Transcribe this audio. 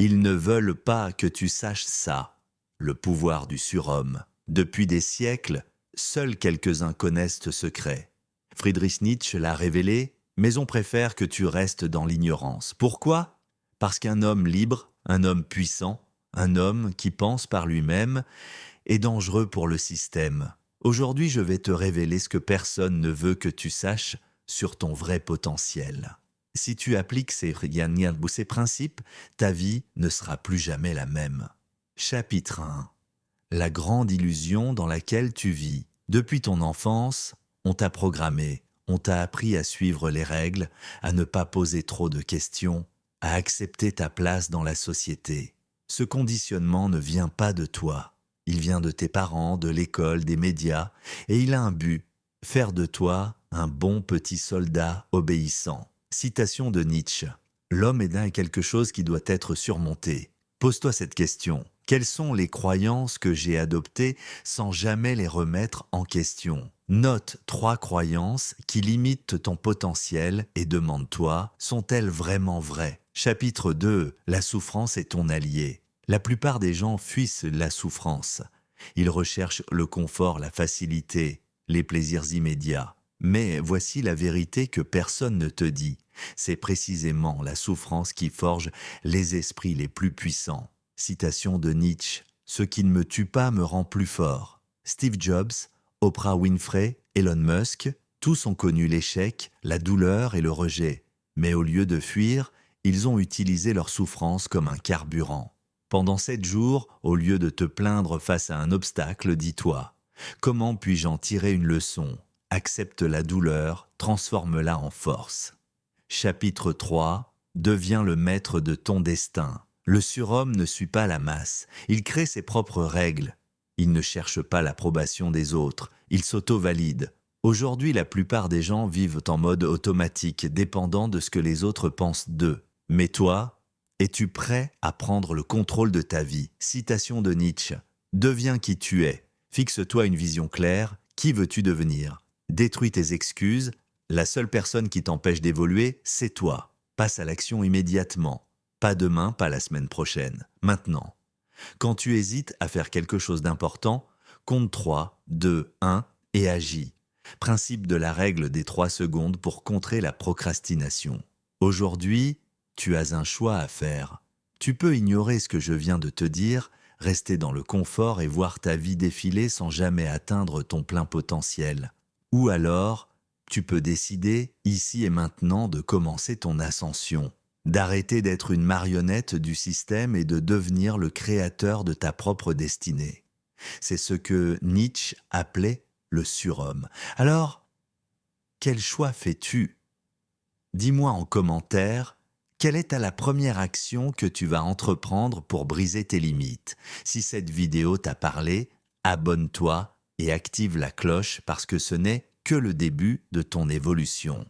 Ils ne veulent pas que tu saches ça, le pouvoir du surhomme. Depuis des siècles, seuls quelques-uns connaissent ce secret. Friedrich Nietzsche l'a révélé, mais on préfère que tu restes dans l'ignorance. Pourquoi? Parce qu'un homme libre, un homme puissant, un homme qui pense par lui-même, est dangereux pour le système. Aujourd'hui, je vais te révéler ce que personne ne veut que tu saches sur ton vrai potentiel. Si tu appliques ces principes, ta vie ne sera plus jamais la même. Chapitre 1. La grande illusion dans laquelle tu vis. Depuis ton enfance, on t'a programmé, on t'a appris à suivre les règles, à ne pas poser trop de questions, à accepter ta place dans la société. Ce conditionnement ne vient pas de toi. Il vient de tes parents, de l'école, des médias, et il a un but, faire de toi un bon petit soldat obéissant. Citation de Nietzsche. L'homme est quelque chose qui doit être surmonté. Pose-toi cette question. Quelles sont les croyances que j'ai adoptées sans jamais les remettre en question? Note 3 croyances qui limitent ton potentiel et demande-toi, sont-elles vraiment vraies? Chapitre 2. La souffrance est ton allié. La plupart des gens fuient la souffrance. Ils recherchent le confort, la facilité, les plaisirs immédiats. Mais voici la vérité que personne ne te dit. C'est précisément la souffrance qui forge les esprits les plus puissants. Citation de Nietzsche. Ce qui ne me tue pas me rend plus fort. Steve Jobs, Oprah Winfrey, Elon Musk, tous ont connu l'échec, la douleur et le rejet. Mais au lieu de fuir, ils ont utilisé leur souffrance comme un carburant. Pendant 7 jours, au lieu de te plaindre face à un obstacle, dis-toi, comment puis-je en tirer une leçon? Accepte la douleur, transforme-la en force. Chapitre 3. Deviens le maître de ton destin. Le surhomme ne suit pas la masse, il crée ses propres règles. Il ne cherche pas l'approbation des autres, il s'auto-valide. Aujourd'hui, la plupart des gens vivent en mode automatique, dépendant de ce que les autres pensent d'eux. Mais toi, es-tu prêt à prendre le contrôle de ta vie? Citation de Nietzsche. Deviens qui tu es. Fixe-toi une vision claire. Qui veux-tu devenir? Détruis tes excuses. La seule personne qui t'empêche d'évoluer, c'est toi. Passe à l'action immédiatement. Pas demain, pas la semaine prochaine. Maintenant. Quand tu hésites à faire quelque chose d'important, compte 3, 2, 1 et agis. Principe de la règle des 3 secondes pour contrer la procrastination. Aujourd'hui, tu as un choix à faire. Tu peux ignorer ce que je viens de te dire, rester dans le confort et voir ta vie défiler sans jamais atteindre ton plein potentiel. Ou alors, tu peux décider, ici et maintenant, de commencer ton ascension, d'arrêter d'être une marionnette du système et de devenir le créateur de ta propre destinée. C'est ce que Nietzsche appelait le surhomme. Alors, quel choix fais-tu? Dis-moi en commentaire, quelle est la première action que tu vas entreprendre pour briser tes limites? Si cette vidéo t'a parlé, abonne-toi et active la cloche parce que ce n'est que le début de ton évolution.